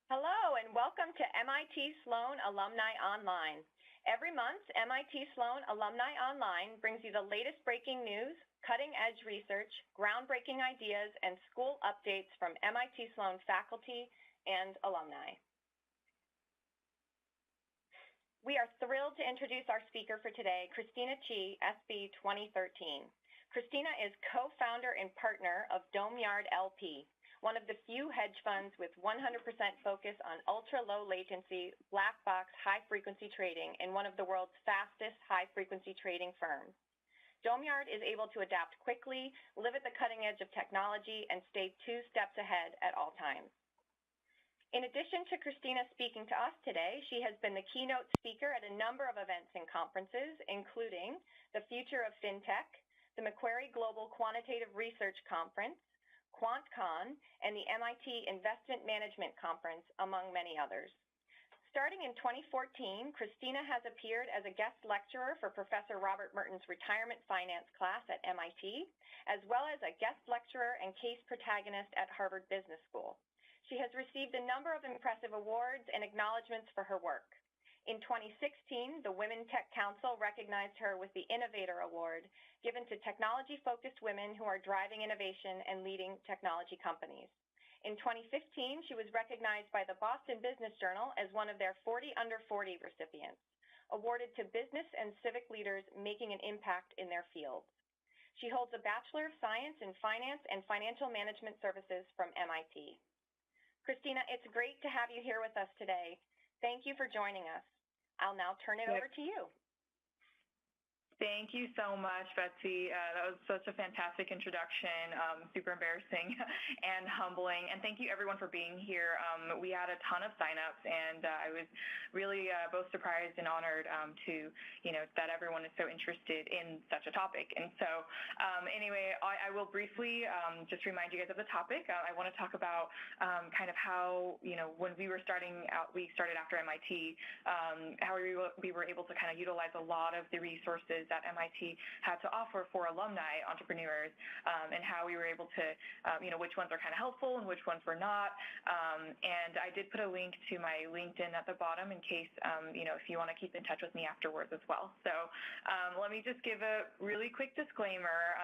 Hello and welcome to MIT Sloan Alumni Online. Every month, MIT Sloan Alumni Online brings you the latest breaking news, cutting-edge research, groundbreaking ideas, and school updates from MIT Sloan faculty and alumni. We are thrilled to introduce our speaker for today, Christina Qi, SB 2013. Christina is co-founder and partner of Domeyard LP, one of the few hedge funds with 100% focus on ultra-low latency, black box, high-frequency trading in one of the world's fastest high-frequency trading firms. Domeyard is able to adapt quickly, live at the cutting edge of technology, and stay 2 steps ahead at all times. In addition to Christina speaking to us today, she has been the keynote speaker at a number of events and conferences, including the Future of FinTech, the Macquarie Global Quantitative Research Conference, QuantCon, and the MIT Investment Management Conference, among many others. Starting in 2014, Christina has appeared as a guest lecturer for Professor Robert Merton's retirement finance class at MIT, as well as a guest lecturer and case protagonist at Harvard Business School. She has received a number of impressive awards and acknowledgments for her work. In 2016, the Women Tech Council recognized her with the Innovator Award, given to technology-focused women who are driving innovation and leading technology companies. In 2015, she was recognized by the Boston Business Journal as one of their 40 under 40 recipients, awarded to business and civic leaders making an impact in their fields. She holds a Bachelor of Science in Finance and Financial Management Services from MIT. Christina, it's great to have you here with us today. Thank you for joining us. I'll now turn it over to you. Thank you so much, Betsy. That was such a fantastic introduction, super embarrassing and humbling. And thank you everyone for being here. We had a ton of signups, and I was really both surprised and honored that everyone is so interested in such a topic. And so anyway, I will briefly just remind you guys of the topic. I want to talk about kind of how, when we were starting out, we started after MIT, how we were able to kind of utilize a lot of the resources that MIT had to offer for alumni entrepreneurs, and how we were able to, which ones are kind of helpful and which ones were not. And I did put a link to my LinkedIn at the bottom in case, if you want to keep in touch with me afterwards as well. So let me just give a really quick disclaimer.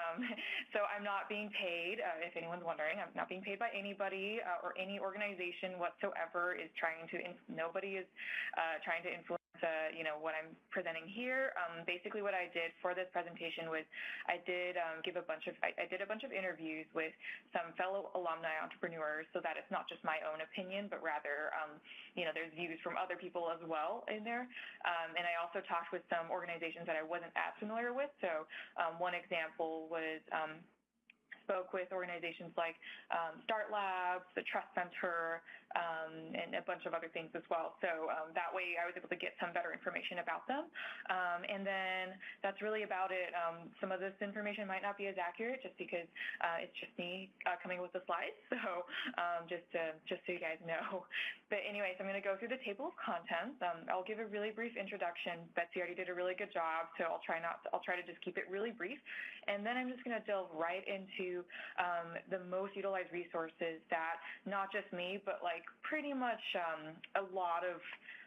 So I'm not being paid, if anyone's wondering. I'm not being paid by anybody or any organization whatsoever. Nobody is trying to influence what I'm presenting here. Basically what I did for this presentation was I did a bunch of interviews with some fellow alumni entrepreneurs, so that it's not just my own opinion, but rather, there's views from other people as well in there. And I also talked with some organizations that I wasn't as familiar with. So one example was spoke with organizations like Start Labs, the Trust Center, and a bunch of other things as well. So that way I was able to get some better information about them. And then that's really about it. Some of this information might not be as accurate just because it's just me coming with the slides. So just so you guys know. But anyways, I'm going to go through the table of contents. I'll give a really brief introduction. Betsy already did a really good job, so I'll try to just keep it really brief. And then I'm just going to delve right into the most utilized resources that not just me, but pretty much a lot of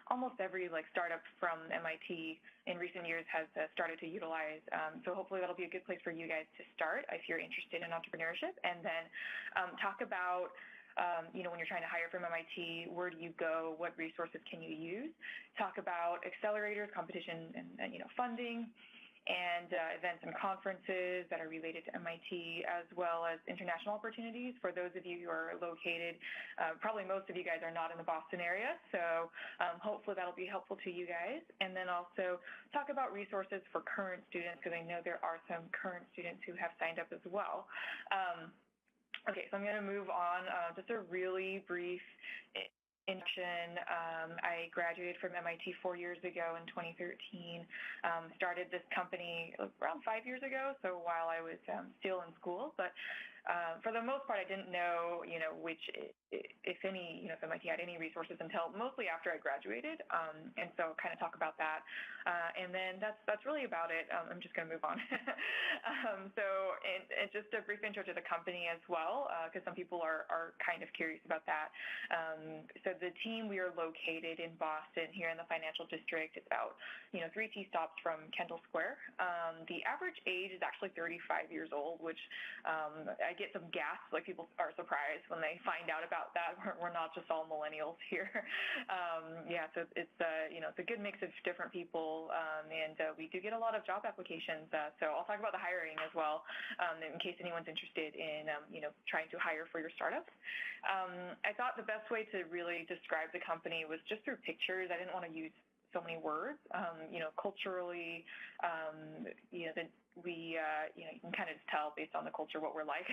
almost every startup from MIT in recent years has started to utilize. So hopefully that'll be a good place for you guys to start if you're interested in entrepreneurship. And then talk about when you're trying to hire from MIT, where do you go? What resources can you use? Talk about accelerators, competition, and funding, and events and conferences that are related to MIT, as well as international opportunities for those of you who are located. Probably most of you guys are not in the Boston area, so hopefully that'll be helpful to you guys. And then also talk about resources for current students, because I know there are some current students who have signed up as well. Okay, so I'm going to move on. Just a really brief introduction. I graduated from MIT 4 years ago in 2013, started this company around 5 years ago, so while I was still in school. But for the most part, I didn't know, which if any, if MIT had any resources until mostly after I graduated. And so kind of talk about that. And then that's really about it. I'm just going to move on. And just a brief intro to the company as well, because some people are kind of curious about that. So the team, we are located in Boston here in the financial district. It's about, 3 T stops from Kendall Square. The average age is actually 35 years old, which I get some gasps, like people are surprised when they find out about that. We're not just all millennials here. So it's it's a good mix of different people, and we do get a lot of job applications. So I'll talk about the hiring as well, in case anyone's interested in trying to hire for your startup. I thought the best way to really describe the company was just through pictures. I didn't want to use so many words. Culturally, you can kind of tell based on the culture what we're like.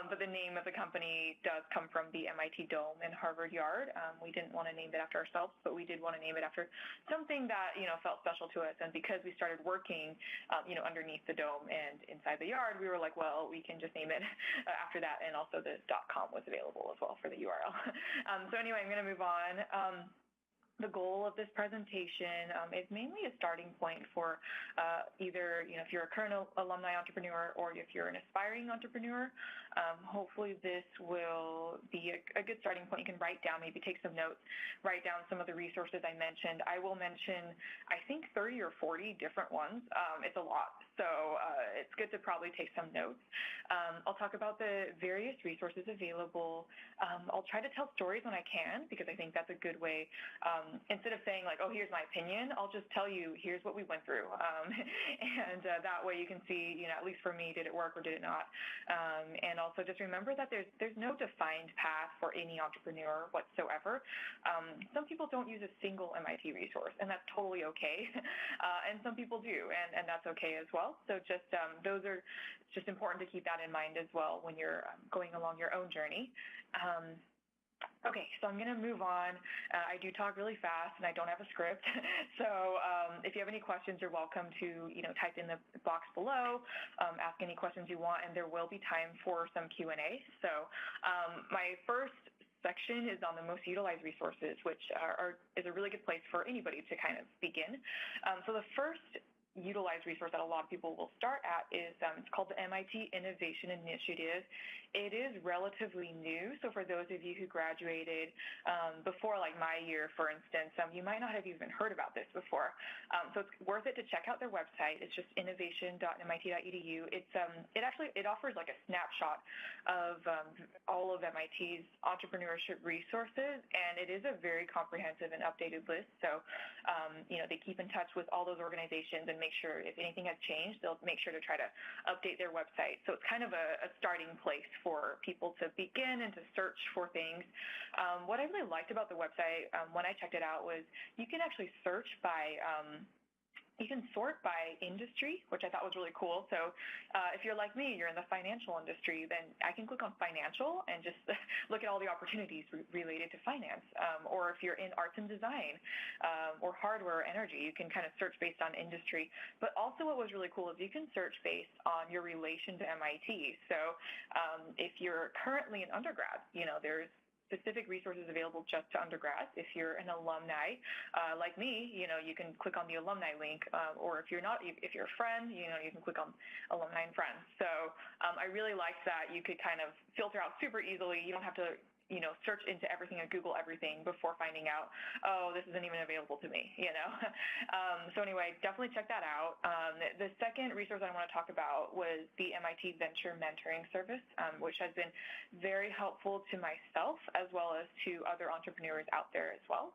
But the name of the company does come from the MIT Dome and Harvard Yard. We didn't want to name it after ourselves, but we did want to name it after something that, felt special to us. And because we started working, underneath the dome and inside the yard, we were like, well, we can just name it after that. And also the .com was available as well for the URL. So anyway, I'm going to move on. The goal of this presentation is mainly a starting point for either, if you're a current alumni entrepreneur or if you're an aspiring entrepreneur. Hopefully this will be a good starting point. You can write down, maybe take some notes, write down some of the resources I mentioned. I will mention, I think 30 or 40 different ones. It's a lot. So it's good to probably take some notes. I'll talk about the various resources available. I'll try to tell stories when I can, because I think that's a good way. Instead of saying like, oh, here's my opinion, I'll just tell you, here's what we went through. And that way you can see, at least for me, did it work or did it not? And also just remember that there's no defined path for any entrepreneur whatsoever. Some people don't use a single MIT resource, and that's totally okay. And some people do, and that's okay as well. So just it's just important to keep that in mind as well when you're going along your own journey. Okay, so I'm going to move on. I do talk really fast, and I don't have a script. So if you have any questions, you're welcome to, type in the box below, ask any questions you want, and there will be time for some Q&A. So my first section is on the most utilized resources, which is a really good place for anybody to kind of begin. So the first utilized resource that a lot of people will start at is it's called the MIT Innovation Initiative. It is relatively new, so for those of you who graduated before, like my year, for instance, you might not have even heard about this before. So it's worth it to check out their website. It's just innovation.mit.edu. It offers like a snapshot of all of MIT's entrepreneurship resources, and it is a very comprehensive and updated list. So they keep in touch with all those organizations and make sure if anything has changed, they'll make sure to try to update their website. So it's kind of a starting place for people to begin and to search for things. What I really liked about the website when I checked it out was you can actually search by you can sort by industry, which I thought was really cool. So if you're like me, you're in the financial industry, then I can click on financial and just look at all the opportunities related to finance. Or if you're in arts and design or hardware or energy, you can kind of search based on industry. But also what was really cool is you can search based on your relation to MIT. So if you're currently an undergrad, there's specific resources available just to undergrads. If you're an alumni, like me, you can click on the alumni link, or if you're a friend, you can click on alumni and friends. So I really liked that you could kind of filter out super easily. You don't have to search into everything and Google everything before finding out, oh, this isn't even available to me, So anyway, definitely check that out. The second resource I want to talk about was the MIT Venture Mentoring Service, which has been very helpful to myself as well as to other entrepreneurs out there as well.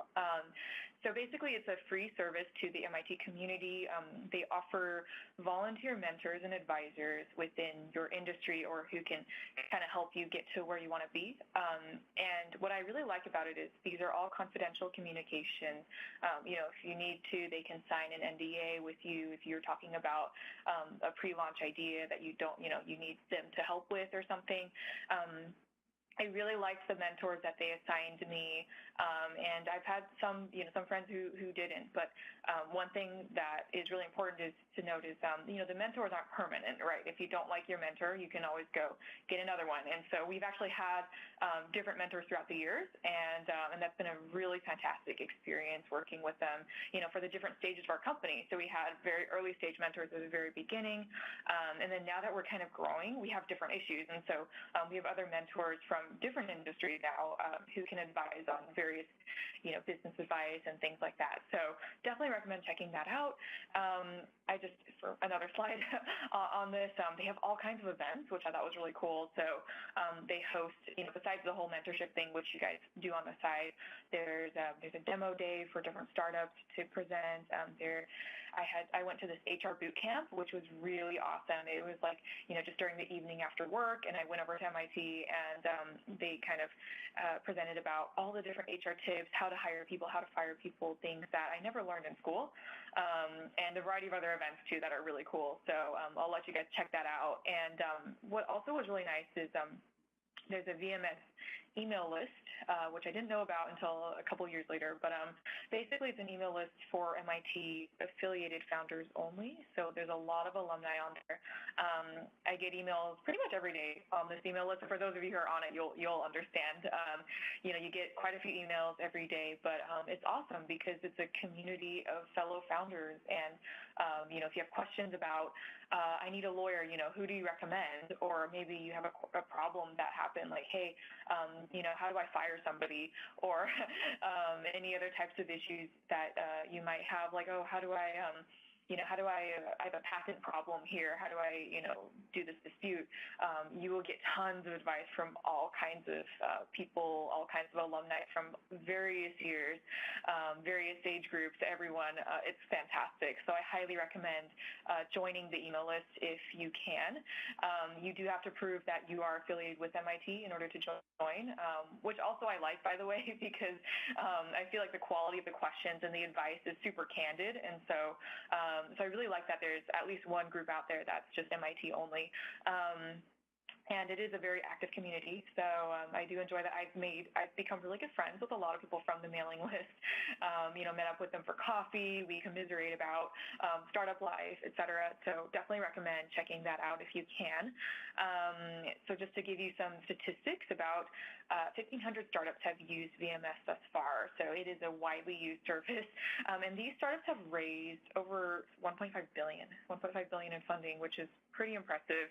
So basically, it's a free service to the MIT community. They offer volunteer mentors and advisors within your industry or who can kind of help you get to where you want to be. And what I really like about it is these are all confidential communications. If you need to, they can sign an NDA with you if you're talking about a pre-launch idea that you need them to help with or something. I really liked the mentors that they assigned me, and I've had some friends who didn't. But one thing that is really important is to to note is, the mentors aren't permanent, right? If you don't like your mentor, you can always go get another one. And so we've actually had different mentors throughout the years, and that's been a really fantastic experience working with them, for the different stages of our company. So we had very early stage mentors at the very beginning, and then now that we're kind of growing, we have different issues. And so we have other mentors from different industries now who can advise on various, business advice and things like that. So definitely recommend checking that out. For another slide on this, they have all kinds of events, which I thought was really cool. So they host, besides the whole mentorship thing, which you guys do on the side, there's a demo day for different startups to present. I went to this HR boot camp, which was really awesome. It was like, just during the evening after work, and I went over to MIT, and they kind of presented about all the different HR tips, how to hire people, how to fire people, things that I never learned in school, and a variety of other events, too, that are really cool. So I'll let you guys check that out. And what also was really nice is there's a VMS email list, which I didn't know about until a couple of years later, but basically it's an email list for MIT affiliated founders only. So there's a lot of alumni on there. I get emails pretty much every day on this email list. For those of you who are on it, you'll understand. You get quite a few emails every day, but it's awesome because it's a community of fellow founders. And if you have questions about, I need a lawyer, who do you recommend? Or maybe you have a problem that happened, like, hey, how do I fire somebody? Or any other types of issues that you might have, like, oh, how do I have a patent problem here. How do I, do this dispute? You will get tons of advice from all kinds of people, all kinds of alumni from various years, various age groups, everyone. It's fantastic. So I highly recommend joining the email list if you can. You do have to prove that you are affiliated with MIT in order to join, which also I like, by the way, because I feel like the quality of the questions and the advice is super candid. And so I really like that there's at least one group out there that's just MIT only. And it is a very active community, so I do enjoy that. I've become really good friends with a lot of people from the mailing list. Met up with them for coffee. We commiserate about startup life, et cetera. So definitely recommend checking that out if you can. So just to give you some statistics, about 1,500 startups have used VMS thus far. So it is a widely used service, and these startups have raised over $1.5 billion in funding, which is pretty impressive.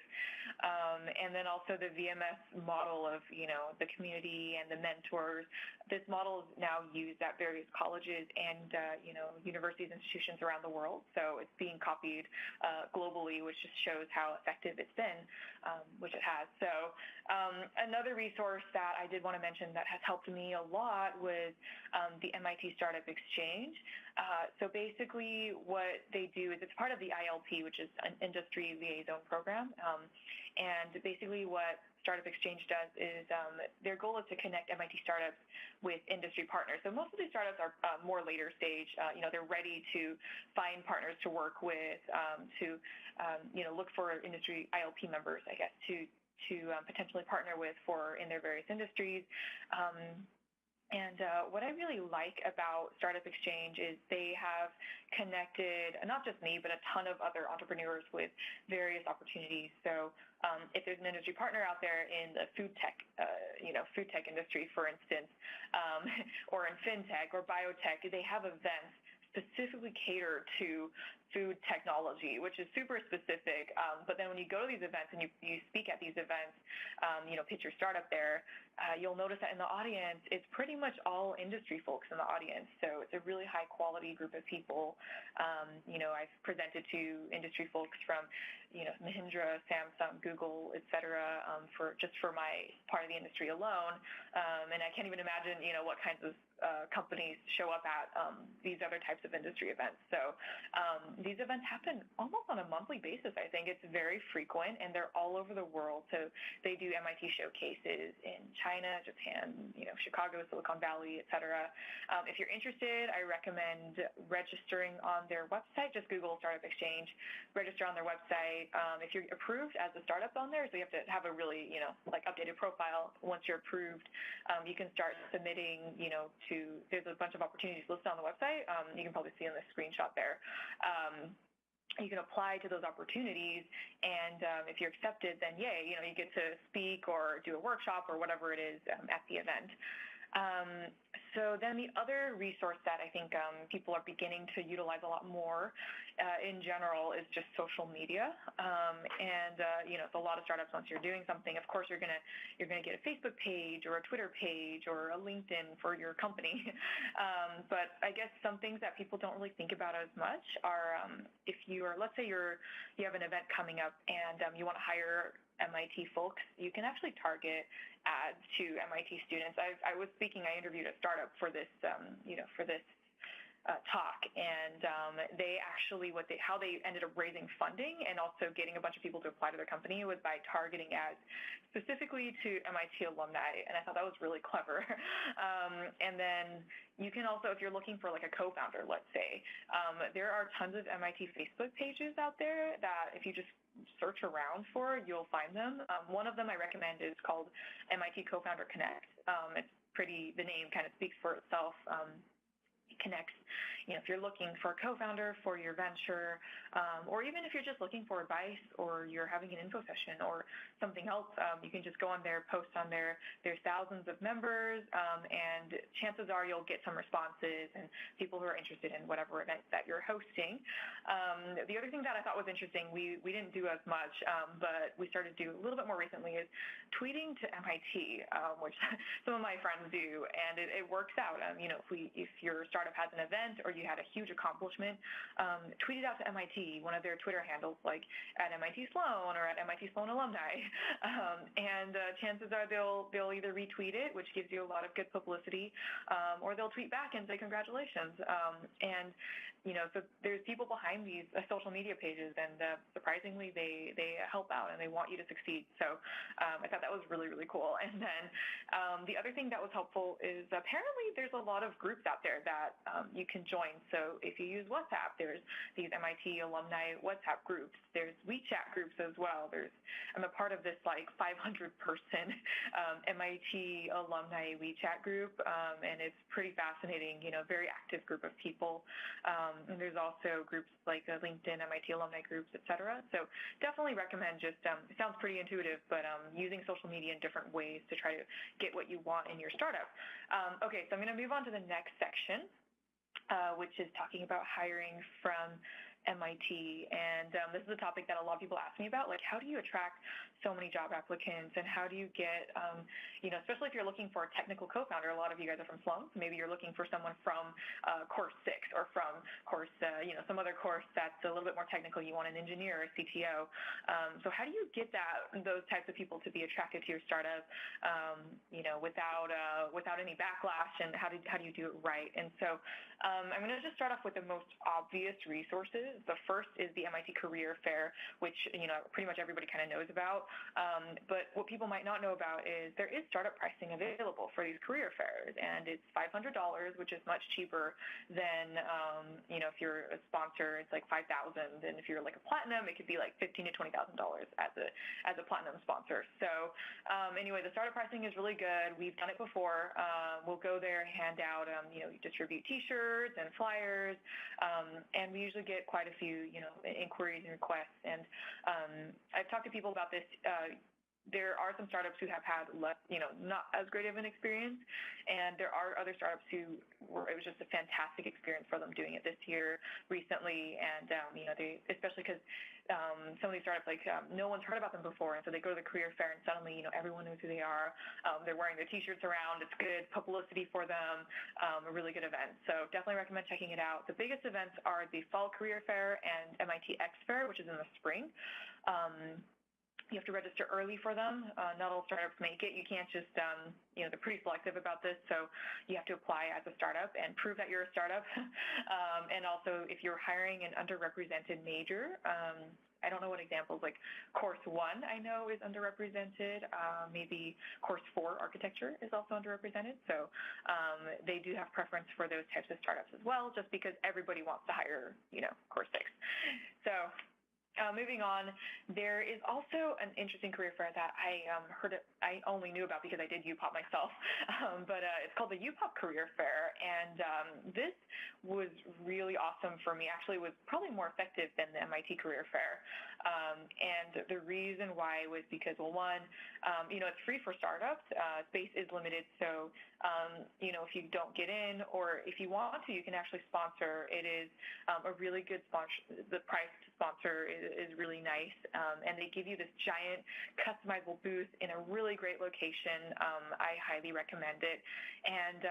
And then also the VMS model of, the community and the mentors. This model is now used at various colleges and, universities, institutions around the world. So it's being copied globally, which just shows how effective it's been, which it has. So another resource that I did want to mention that has helped me a lot was the MIT Startup Exchange. So basically what they do is it's part of the ILP, which is an industry liaison program. And basically what Startup Exchange does is their goal is to connect MIT startups with industry partners. So most of these startups are more later stage. They're ready to find partners to work with, to look for industry ILP members, I guess, to potentially partner with in their various industries. And what I really like about Startup Exchange is they have connected not just me, but a ton of other entrepreneurs with various opportunities. So if there's an industry partner out there in the food tech industry, for instance, or in fintech or biotech, they have events specifically catered to food technology, which is super specific. But then when you go to these events and you speak at these events, pitch your startup there, you'll notice that in the audience, it's pretty much all industry folks in the audience. So it's a really high quality group of people. I've presented to industry folks from, Mahindra, Samsung, Google, et cetera, for my part of the industry alone. And I can't even imagine, what kinds of companies show up at these other types of industry events. So these events happen almost on a monthly basis. I think it's very frequent, and they're all over the world. So they do MIT showcases in China, Japan, Chicago, Silicon Valley, et cetera. If you're interested, I recommend registering on their website. Just Google Startup Exchange, register on their website. If you're approved as a startup on there, so you have to have a really, updated profile. Once you're approved, you can start submitting, there's a bunch of opportunities listed on the website. You can probably see on the screenshot there. you can apply to those opportunities, and if you're accepted, then yay, you get to speak or do a workshop or whatever it is at the event. So then the other resource that I think people are beginning to utilize a lot more in general is just social media. It's a lot of startups. Once you're doing something, of course, you're gonna get a Facebook page or a Twitter page or a LinkedIn for your company. But I guess some things that people don't really think about as much are if let's say you have an event coming up and you want to hire MIT folks, you can actually target ads to MIT students. I interviewed a startup for this, talk, and they actually, how they ended up raising funding and also getting a bunch of people to apply to their company was by targeting ads specifically to MIT alumni, and I thought that was really clever. And then you can also, if you're looking for like a co-founder, let's say, there are tons of MIT Facebook pages out there that if you just search around for, you'll find them. One of them I recommend is called MIT Co-Founder Connect. The name kind of speaks for itself. It connects, if you're looking for a co-founder for your venture, or even if you're just looking for advice or you're having an info session or something else, you can just go on there, post on there. There's thousands of members, and chances are you'll get some responses and people who are interested in whatever event that you're hosting. The other thing that I thought was interesting, we didn't do as much, but we started to do a little bit more recently, is tweeting to MIT, which some of my friends do, and it works out. If your startup has an event or you had a huge accomplishment, tweet it out to MIT, one of their Twitter handles, like at MIT Sloan or at MIT Sloan Alumni, and chances are they'll either retweet it, which gives you a lot of good publicity, or they'll tweet back and say congratulations. So there's people behind these social media pages, and surprisingly, they help out and they want you to succeed. So I thought that was really, really cool. And then the other thing that was helpful is apparently there's a lot of groups out there that you can join. So if you use WhatsApp, there's these MIT alumni WhatsApp groups. There's WeChat groups as well. I'm a part of this like 500-person MIT alumni WeChat group, and it's pretty fascinating. Very active group of people. And there's also groups like LinkedIn, MIT alumni groups, et cetera. So definitely recommend it sounds pretty intuitive, but using social media in different ways to try to get what you want in your startup. Okay, so I'm going to move on to the next section, which is talking about hiring from MIT, and this is a topic that a lot of people ask me about, like how do you attract so many job applicants, and how do you get, especially if you're looking for a technical co-founder. A lot of you guys are from Sloan, so maybe you're looking for someone from course 6 or from course, some other course that's a little bit more technical. You want an engineer or a CTO. So how do you get those types of people to be attracted to your startup, without any backlash, and how do you do it right? And so I'm going to just start off with the most obvious resources. The first is the MIT Career Fair, which pretty much everybody kind of knows about. But what people might not know about is there is startup pricing available for these career fairs, and it's $500, which is much cheaper than if you're a sponsor, it's like $5,000, and if you're like a platinum, it could be like $15,000 to $20,000 as a platinum sponsor. So anyway, the startup pricing is really good. We've done it before. We'll go there, hand out, distribute T-shirts and flyers, and we usually get quite a few, inquiries and requests. And I've talked to people about this. There are some startups who have had less, not as great of an experience, and there are other startups it was just a fantastic experience for them doing it this year recently, and they, especially because some of these startups, no one's heard about them before, and so they go to the career fair and suddenly, everyone knows who they are. They're wearing their T-shirts around. It's good publicity for them, a really good event. So definitely recommend checking it out. The biggest events are the Fall Career Fair and MIT X Fair, which is in the spring. You have to register early for them. Not all startups make it. You can't just, they're pretty selective about this, so you have to apply as a startup and prove that you're a startup. And also, if you're hiring an underrepresented major, I don't know what examples, like Course 1 I know is underrepresented. Maybe Course 4 Architecture is also underrepresented. So they do have preference for those types of startups as well, just because everybody wants to hire, Course 6. So Moving on, there is also an interesting career fair that I I only knew about because I did UPOP myself, but it's called the UPOP Career Fair, and this was really awesome for me. Actually, it was probably more effective than the MIT Career Fair, and the reason why was because, well, one, it's free for startups. Space is limited, so if you don't get in, or if you want to, you can actually sponsor. It is a really good sponsor. The price to sponsor is really nice, and they give you this giant customizable booth in a really great location. I highly recommend it. And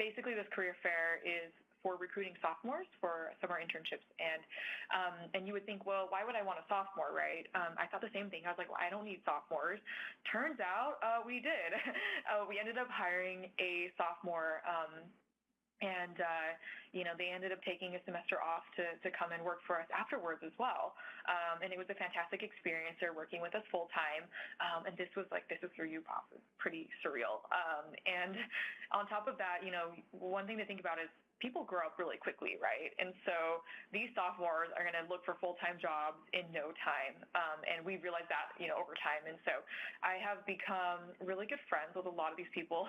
basically, this career fair is for recruiting sophomores for summer internships. And you would think, well, why would I want a sophomore, right? I thought the same thing. I was like, well, I don't need sophomores. Turns out we did. We ended up hiring a sophomore, and they ended up taking a semester off to come and work for us afterwards as well. And it was a fantastic experience. They're working with us full time. And this is through UPOP. It's pretty surreal. And on top of that, one thing to think about is people grow up really quickly, right? And so these sophomores are going to look for full-time jobs in no time. And we realized that, over time. And so I have become really good friends with a lot of these people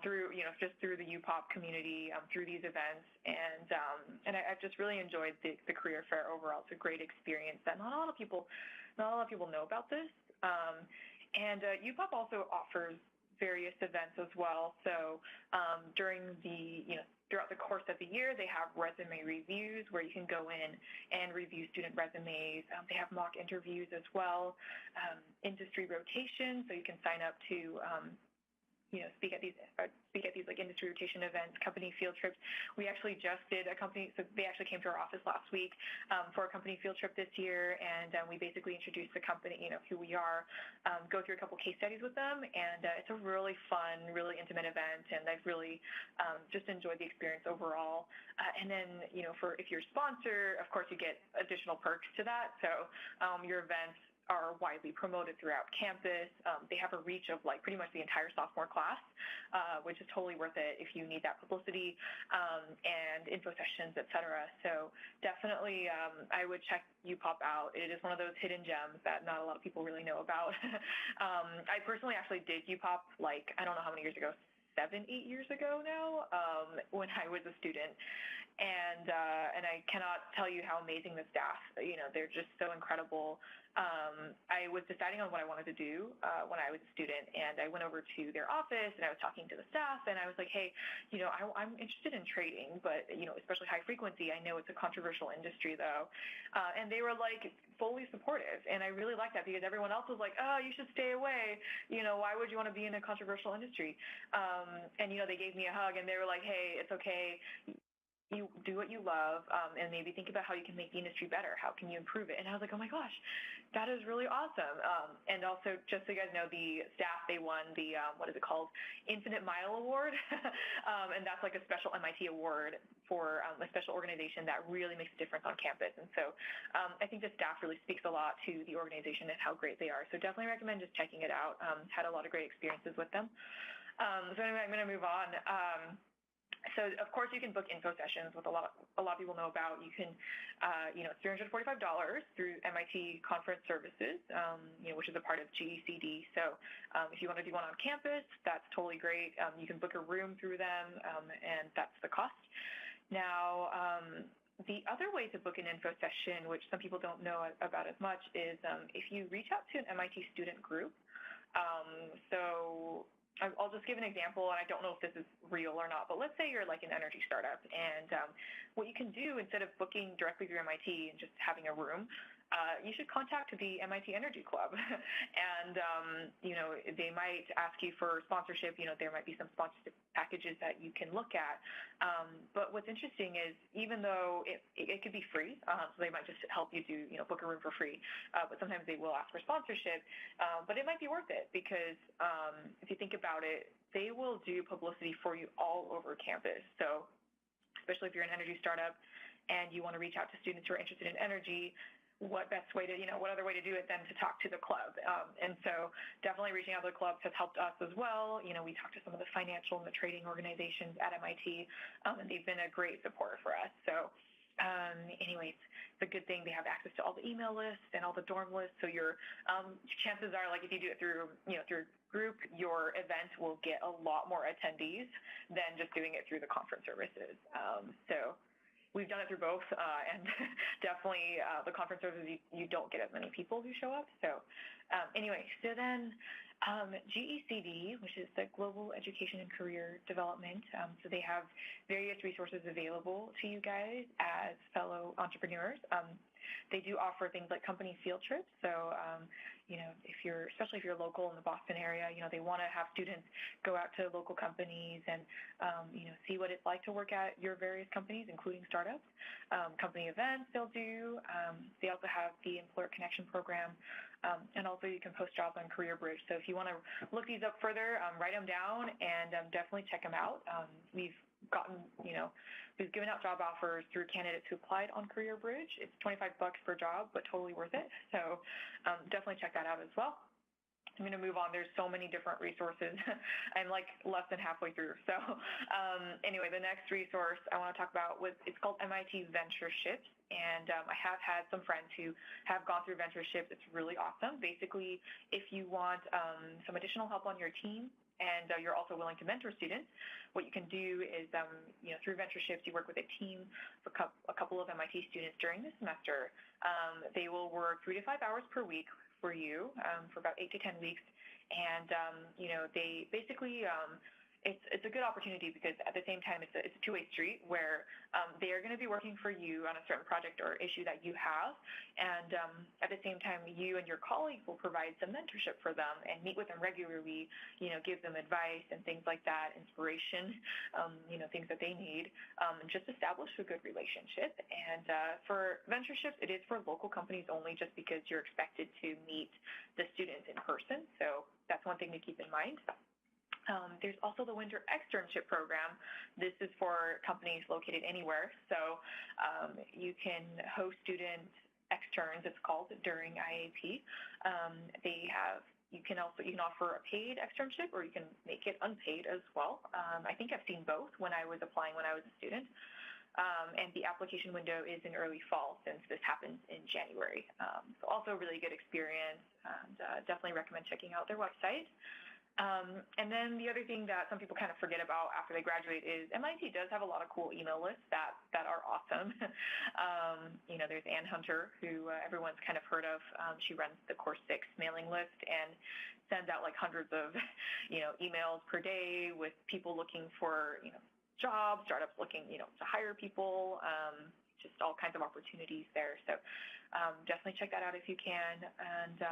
through, just through the UPOP community, through these events. And I've just really enjoyed the career fair overall. It's a great experience that not a lot of people know about this. And UPOP also offers various events as well. So throughout the course of the year, they have resume reviews where you can go in and review student resumes. They have mock interviews as well, industry rotation, so you can sign up to speak at these like industry rotation events, company field trips. We actually just did so they actually came to our office last week for a company field trip this year, and we basically introduced the company, who we are, go through a couple case studies with them, and it's a really fun, really intimate event, and I've really just enjoyed the experience overall. And then, if you're a sponsor, of course, you get additional perks to that. So your events are widely promoted throughout campus. They have a reach of pretty much the entire sophomore class, which is totally worth it if you need that publicity, and info sessions, et cetera. So definitely I would check UPOP out. It is one of those hidden gems that not a lot of people really know about. I personally actually did UPOP I don't know how many years ago, 7-8 years ago now, when I was a student. And I cannot tell you how amazing the staff, they're just so incredible. I was deciding on what I wanted to do when I was a student, and I went over to their office, and I was talking to the staff, and I was like, hey, I'm interested in trading, but, especially high frequency. I know it's a controversial industry, though. And they were, fully supportive, and I really liked that because everyone else was like, oh, you should stay away. Why would you want to be in a controversial industry? And, they gave me a hug, and they were like, hey, it's okay. You do what you love, and maybe think about how you can make the industry better. How can you improve it? And I was like, oh my gosh, that is really awesome. And also, just so you guys know, the staff, they won the, what is it called? Infinite Mile Award. And that's a special MIT award for a special organization that really makes a difference on campus. And so I think the staff really speaks a lot to the organization and how great they are. So definitely recommend just checking it out. Had a lot of great experiences with them. So anyway, I'm going to move on. So of course you can book info sessions, with a lot of people know about. You can, it's $345 through MIT Conference Services, which is a part of GECD. So if you want to do one on campus, that's totally great. You can book a room through them, and that's the cost. Now, the other way to book an info session, which some people don't know about as much, is if you reach out to an MIT student group. So I'll just give an example, and I don't know if this is real or not, but let's say you're an energy startup, and what you can do instead of booking directly through MIT and just having a room, you should contact the MIT Energy Club. And, they might ask you for sponsorship. There might be some sponsorship packages that you can look at. But what's interesting is, even though it could be free, so they might just help you book a room for free, but sometimes they will ask for sponsorship. But it might be worth it because if you think about it, they will do publicity for you all over campus. So especially if you're an energy startup and you want to reach out to students who are interested in energy, what other way to do it than to talk to the club? And so definitely reaching out to the clubs has helped us as well. We talked to some of the financial and the trading organizations at MIT, and they've been a great supporter for us. So anyways, it's a good thing they have access to all the email lists and all the dorm lists. So your chances are, like if you do it through through group, your event will get a lot more attendees than just doing it through the conference services. So we've done it through both, and definitely the conference services, you don't get as many people who show up. So anyway, so then GECD, which is the Global Education and Career Development, so they have various resources available to you guys as fellow entrepreneurs. They do offer things like company field trips. So, especially if you're local in the Boston area, they want to have students go out to local companies and, see what it's like to work at your various companies, including startups. Company events they'll do. They also have the Employer Connection Program, and also you can post jobs on Career Bridge. So if you want to look these up further, write them down and definitely check them out. We've given out job offers through candidates who applied on Career Bridge. It's $25 per job, but totally worth it. So definitely check that out as well. I'm going to move on. There's so many different resources. I'm like less than halfway through. So anyway, the next resource I want to talk about it's called MIT Ventureships. And I have had some friends who have gone through Ventureships. It's really awesome. Basically, if you want some additional help on your team, and you're also willing to mentor students, what you can do is, through Ventureships, you work with a team for a couple of MIT students during the semester. They will work 3 to 5 hours per week for you for about 8 to 10 weeks. And, they basically it's a good opportunity because at the same time it's a two-way street where they are going to be working for you on a certain project or issue that you have, and at the same time you and your colleagues will provide some mentorship for them and meet with them regularly, give them advice and things like that, inspiration, things that they need, and just establish a good relationship. And for Ventureships, it is for local companies only, just because you're expected to meet the students in person, so that's one thing to keep in mind. There's also the Winter Externship Program. This is for companies located anywhere. So you can host student externs, it's called, during IAP. You can offer a paid externship, or you can make it unpaid as well. I think I've seen both when I was applying when I was a student. And the application window is in early fall, since this happens in January. So also a really good experience, and definitely recommend checking out their website. And then the other thing that some people kind of forget about after they graduate is MIT does have a lot of cool email lists that are awesome. There's Ann Hunter, who everyone's kind of heard of. She runs the Course 6 mailing list and sends out like hundreds of, emails per day with people looking for, jobs, startups looking, to hire people, just all kinds of opportunities there. So definitely check that out if you can. And,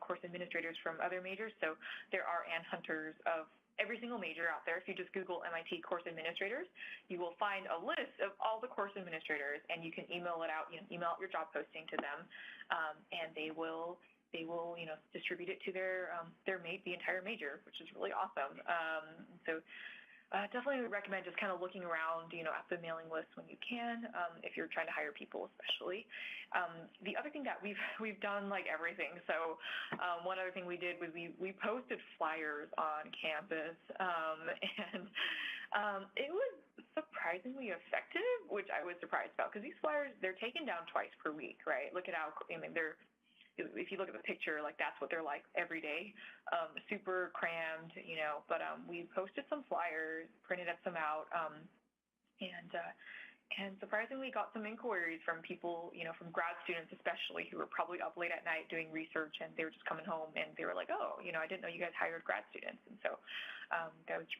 course administrators from other majors. So there are Ann Hunters of every single major out there. If you just Google MIT course administrators, you will find a list of all the course administrators, and you can email it out, email out your job posting to them, and they will distribute it to the entire major, which is really awesome. So definitely recommend just kind of looking around, at the mailing list when you can, if you're trying to hire people, especially. The other thing that we've done like everything. So one other thing we did was we posted flyers on campus, and it was surprisingly effective, which I was surprised about, because these flyers, they're taken down twice per week, right? Look at how, if you look at the picture, like that's what they're like every day, super crammed, but we posted some flyers, printed some out, and surprisingly got some inquiries from people, from grad students especially, who were probably up late at night doing research, and they were just coming home and they were like, oh, I didn't know you guys hired grad students. And so that was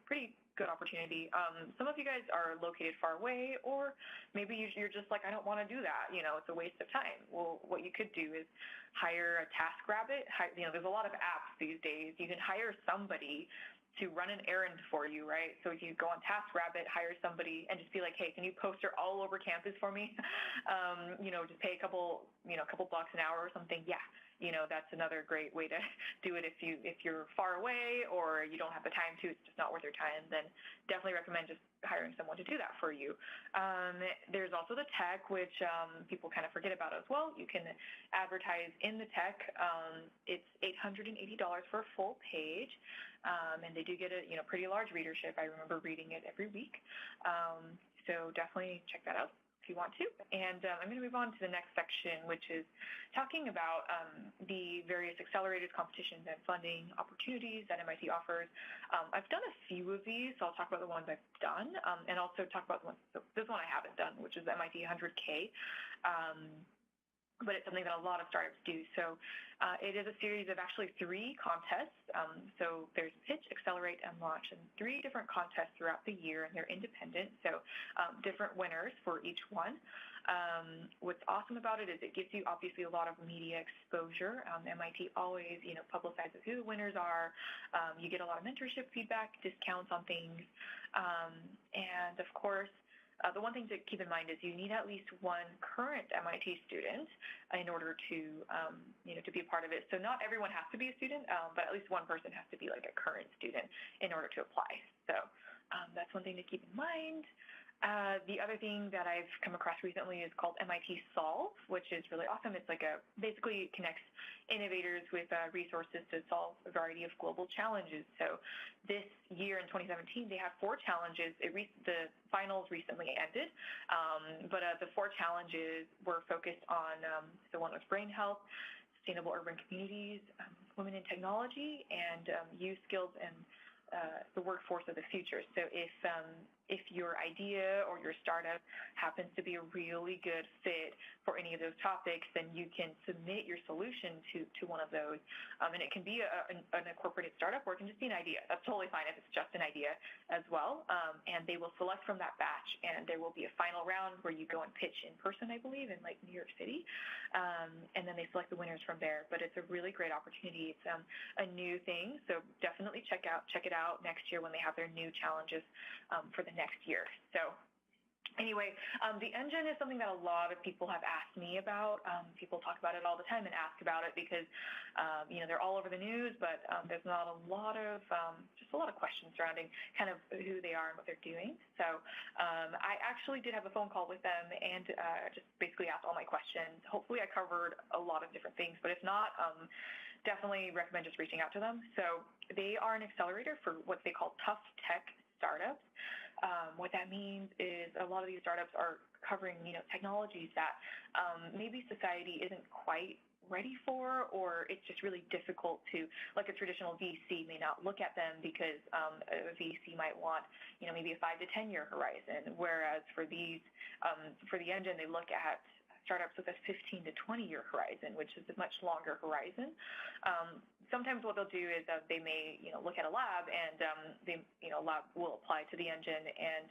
pretty good opportunity. Some of you guys are located far away, or maybe you're just like, I don't want to do that. It's a waste of time. Well, what you could do is hire a TaskRabbit. There's a lot of apps these days. You can hire somebody to run an errand for you, right? So if you go on TaskRabbit, hire somebody and just be like, hey, can you poster all over campus for me? Just pay a couple bucks an hour or something. Yeah. That's another great way to do it. If you're far away or you don't have the time to, it's just not worth your time, then definitely recommend just hiring someone to do that for you. There's also the tech, which people kind of forget about as well. You can advertise in the tech. It's $880 for a full page, and they do get a pretty large readership. I remember reading it every week. So definitely check that out. if you want to. And I'm going to move on to the next section, which is talking about the various accelerators, competitions, and funding opportunities that MIT offers. I've done a few of these, so I'll talk about the ones I've done, and also talk about the ones, so this one I haven't done, which is MIT 100K. But it's something that a lot of startups do. So it is a series of actually 3 contests. So there's Pitch, Accelerate, and Launch, and 3 different contests throughout the year, and they're independent, so different winners for each one. What's awesome about it is it gives you obviously a lot of media exposure. MIT always, publicizes who the winners are. You get a lot of mentorship feedback, discounts on things, and of course, the one thing to keep in mind is you need at least one current MIT student in order to, to be a part of it. So not everyone has to be a student, but at least one person has to be like a current student in order to apply. So that's one thing to keep in mind. The other thing that I've come across recently is called MIT Solve, which is really awesome. It's like basically connects innovators with resources to solve a variety of global challenges. So this year in 2017, they have 4 challenges. The finals recently ended, but the 4 challenges were focused on, the one was brain health, sustainable urban communities, women in technology, and youth skills and the workforce of the future. So if your idea or your startup happens to be a really good fit for any of those topics, then you can submit your solution to one of those. And it can be an incorporated startup, or it can just be an idea. That's totally fine if it's just an idea as well. And they will select from that batch, and there will be a final round where you go and pitch in person, I believe, in like New York City. And then they select the winners from there. But it's a really great opportunity. It's a new thing, so definitely check it out next year when they have their new challenges for the next year. So anyway, the engine is something that a lot of people have asked me about. People talk about it all the time and ask about it because, they're all over the news, but there's not a lot of questions surrounding kind of who they are and what they're doing. So I actually did have a phone call with them and just basically asked all my questions. Hopefully I covered a lot of different things, but if not, definitely recommend just reaching out to them. So they are an accelerator for what they call tough tech startups. What that means is a lot of these startups are covering, technologies that maybe society isn't quite ready for, or it's just really difficult to, like a traditional VC may not look at them because a VC might want, maybe a 5 to 10 year horizon, whereas for these, for the engine, they look at startups with a 15 to 20 year horizon, which is a much longer horizon. Sometimes what they'll do is they may, look at a lab and lab will apply to the engine, and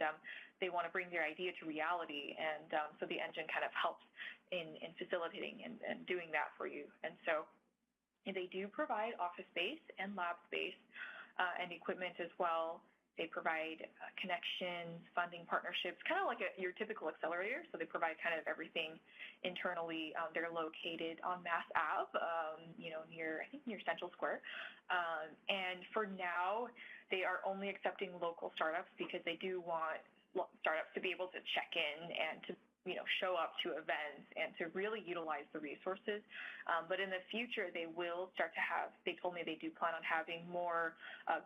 they want to bring their idea to reality. And so the engine kind of helps in facilitating and doing that for you. And so they do provide office space and lab space and equipment as well. They provide connections, funding, partnerships, kind of like your typical accelerator. So they provide kind of everything internally. They're located on Mass Ave, near Central Square. And for now, they are only accepting local startups because they do want startups to be able to check in and to show up to events and to really utilize the resources. But in the future, they will start to have, they told me they do plan on having more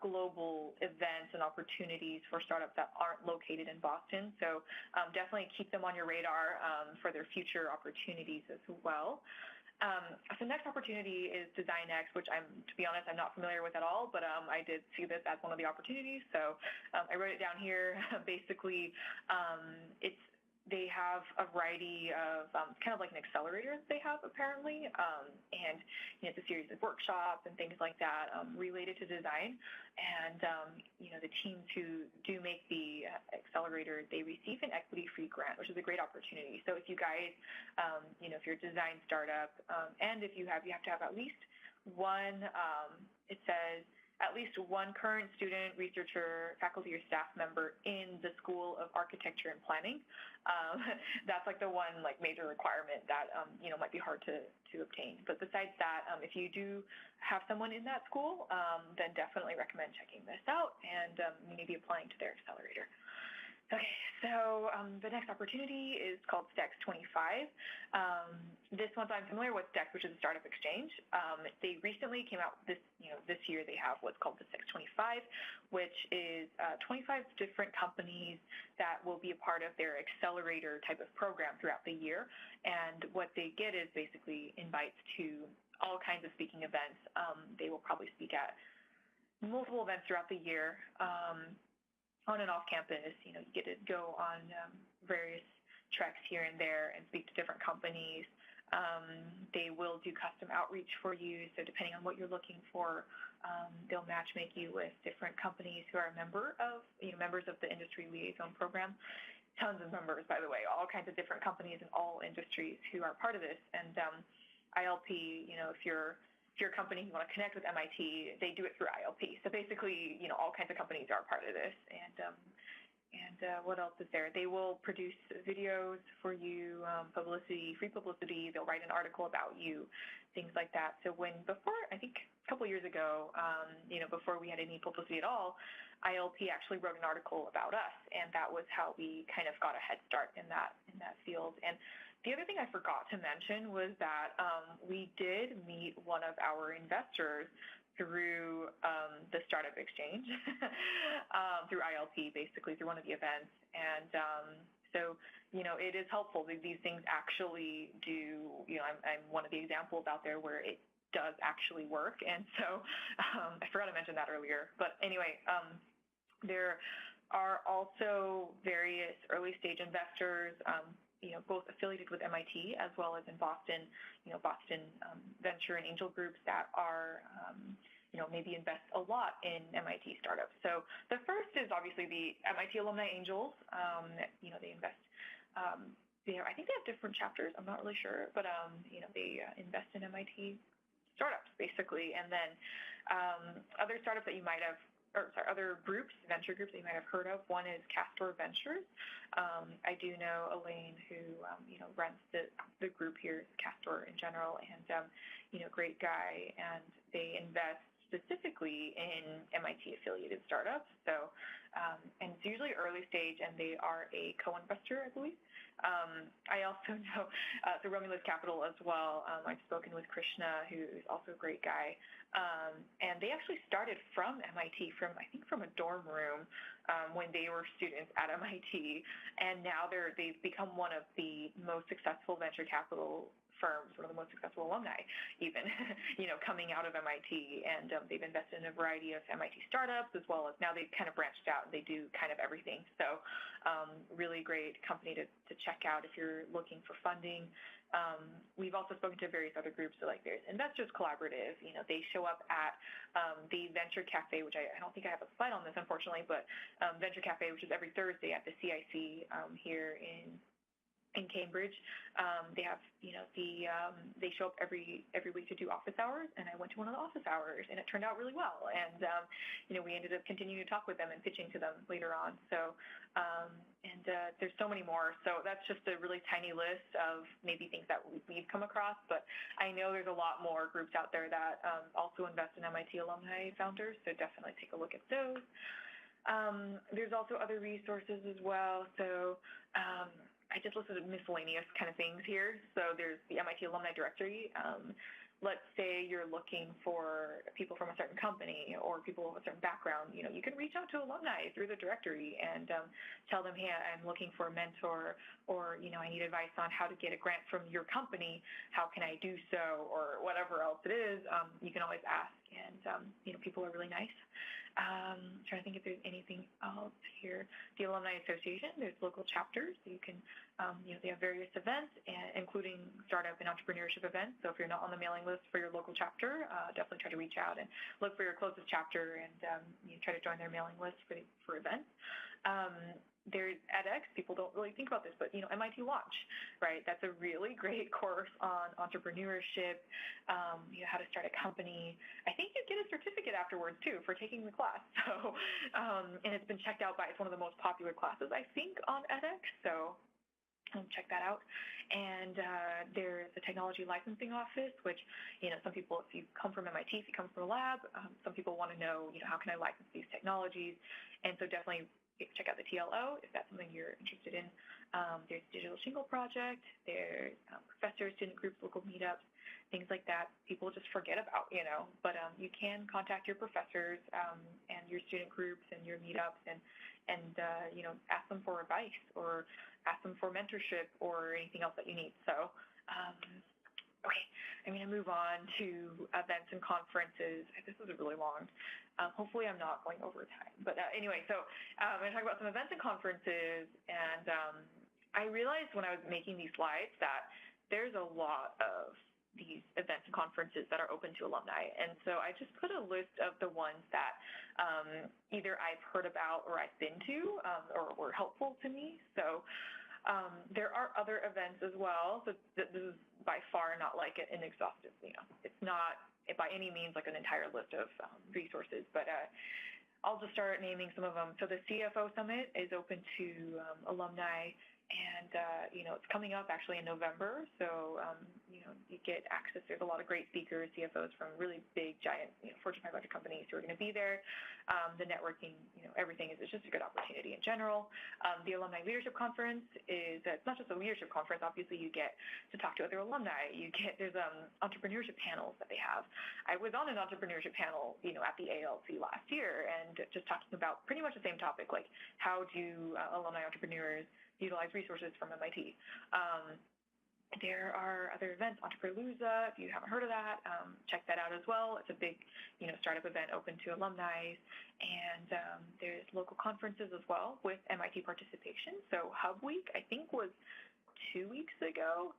global events and opportunities for startups that aren't located in Boston. So definitely keep them on your radar for their future opportunities as well. So next opportunity is DesignX, which to be honest, I'm not familiar with at all, but I did see this as one of the opportunities. So I wrote it down here. Basically, they have a variety of kind of like an accelerator they have apparently, and it's a series of workshops and things like that related to design. And the teams who do make the accelerator, they receive an equity-free grant, which is a great opportunity. So if you guys, if you're a design startup, and if you have to have at least one, it says, at least one current student, researcher, faculty, or staff member in the School of Architecture and Planning. That's like the one major requirement that might be hard to obtain. But besides that, if you do have someone in that school, then definitely recommend checking this out and maybe applying to their accelerator. Okay, so the next opportunity is called STEX 25. This one's I'm familiar with STEX, which is a startup exchange. They recently came out this year. They have what's called the STEX 25, which is 25 different companies that will be a part of their accelerator type of program throughout the year. And what they get is basically invites to all kinds of speaking events. They will probably speak at multiple events throughout the year. On and off campus, you get to go on various treks here and there and speak to different companies. They will do custom outreach for you. So depending on what you're looking for, they'll match make you with different companies who are members of the Industry Liaison Program. Tons of members, by the way, all kinds of different companies in all industries who are part of this. And ILP, if you're a company, you want to connect with MIT, they do it through ILP. So basically, all kinds of companies are part of this. And what else is there? They will produce videos for you, publicity, free publicity. They'll write an article about you, things like that. So I think a couple years ago, before we had any publicity at all, ILP actually wrote an article about us, and that was how we kind of got a head start in that field. And the other thing I forgot to mention was that we did meet one of our investors through the Startup Exchange, through ILP, basically through one of the events. And so, it is helpful. These things actually do, I'm one of the examples out there where it does actually work. And so I forgot to mention that earlier. But anyway, there are also various early stage investors, both affiliated with MIT as well as in Boston, Boston venture and angel groups that are, maybe invest a lot in MIT startups. So the first is obviously the MIT Alumni Angels. They invest, I think they have different chapters. I'm not really sure, but, they invest in MIT startups basically. And then other startups that you might have, other groups, venture groups that you might have heard of. One is Castor Ventures. I do know Elaine, who runs the group here, Castor in general, and great guy. And they invest specifically in MIT affiliated startups. So, and it's usually early stage, and they are a co-investor, I believe. I also know the Romulus Capital as well. I've spoken with Krishna, who's also a great guy. And they actually started from MIT, from a dorm room when they were students at MIT. And now they've become one of the most successful venture capital firms, one of the most successful alumni, even, coming out of MIT. And they've invested in a variety of MIT startups, as well as now they've kind of branched out and they do kind of everything. So really great company to check out if you're looking for funding. We've also spoken to various other groups. So like there's Investors Collaborative, they show up at the Venture Cafe, which I don't think I have a slide on this, unfortunately, but Venture Cafe, which is every Thursday at the CIC here in Cambridge. They have, they show up every week to do office hours, and I went to one of the office hours, and it turned out really well. And, we ended up continuing to talk with them and pitching to them later on. So, there's so many more. So that's just a really tiny list of maybe things that we've come across, but I know there's a lot more groups out there that also invest in MIT alumni founders, so definitely take a look at those. There's also other resources as well. So, I just listed miscellaneous kind of things here. So there's the MIT Alumni Directory. Let's say you're looking for people from a certain company or people with a certain background. You can reach out to alumni through the directory and tell them, hey, I'm looking for a mentor, or, I need advice on how to get a grant from your company. How can I do so? Or whatever else it is, you can always ask. And, people are really nice. I'm trying to think if there's anything else here. The Alumni Association, there's local chapters. So you can, they have various events, including startup and entrepreneurship events. So if you're not on the mailing list for your local chapter, definitely try to reach out and look for your closest chapter and try to join their mailing list for events. There's edX. People don't really think about this, but MIT Launch, right? That's a really great course on entrepreneurship, how to start a company. I think you get a certificate afterwards too for taking the class. So, and it's been checked out by, it's one of the most popular classes, I think, on edX. So check that out. And there's the Technology Licensing Office, which, some people, if you come from MIT, if you come from a lab, some people want to know, how can I license these technologies? And so definitely check out the TLO if that's something you're interested in. There's Digital Shingle Project, there's professor, student groups, local meetups, things like that. People just forget about, but you can contact your professors and your student groups and your meetups and ask them for advice or ask them for mentorship or anything else that you need. So, okay, I'm going to move on to events and conferences. This is really long. Hopefully I'm not going over time. But anyway, so I'm going to talk about some events and conferences. And I realized when I was making these slides that there's a lot of these events and conferences that are open to alumni. And so I just put a list of the ones that either I've heard about or I've been to or were helpful to me. So there are other events as well. So this is by far not like an exhaustive, it's not by any means like an entire list of resources, but I'll just start naming some of them. So the CFO Summit is open to alumni, and it's coming up actually in November. So you get access. There's a lot of great speakers, CFOs from really big, giant, Fortune 500 companies who are going to be there. The networking, everything is just a good opportunity in general. The Alumni Leadership Conference it's not just a leadership conference. Obviously, you get to talk to other alumni. There's entrepreneurship panels that they have. I was on an entrepreneurship panel, at the ALC last year, and just talking about pretty much the same topic, like how do alumni entrepreneurs utilize resources from MIT. There are other events, Entrepreneuria, if you haven't heard of that, check that out as well. It's a big, startup event open to alumni. And there's local conferences as well with MIT participation. So Hub Week, I think, was 2 weeks ago.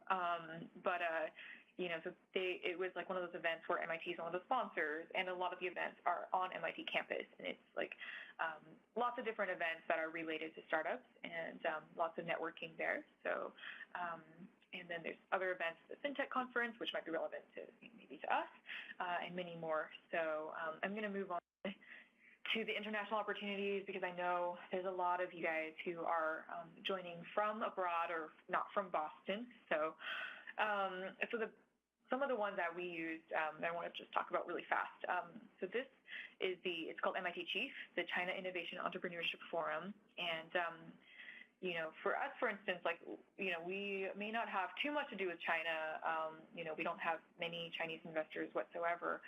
It was like one of those events where MIT is one of the sponsors, and a lot of the events are on MIT campus. And it's like lots of different events that are related to startups and lots of networking there. So, and then there's other events, the FinTech Conference, which might be relevant to maybe to us, and many more. So I'm going to move on to the international opportunities because I know there's a lot of you guys who are joining from abroad or not from Boston. So, some of the ones that we used, I want to just talk about really fast. So this is it's called MIT Chief, the China Innovation Entrepreneurship Forum, and for us, for instance, we may not have too much to do with China. We don't have many Chinese investors whatsoever,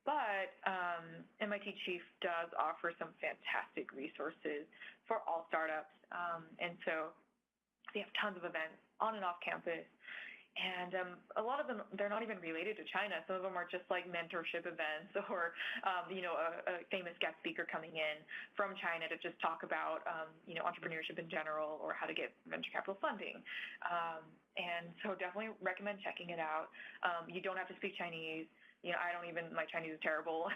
but MIT Chief does offer some fantastic resources for all startups. And so they have tons of events on and off campus. And a lot of them, they're not even related to China. Some of them are just like mentorship events or, a famous guest speaker coming in from China to just talk about, entrepreneurship in general or how to get venture capital funding. And so definitely recommend checking it out. You don't have to speak Chinese. My Chinese is terrible.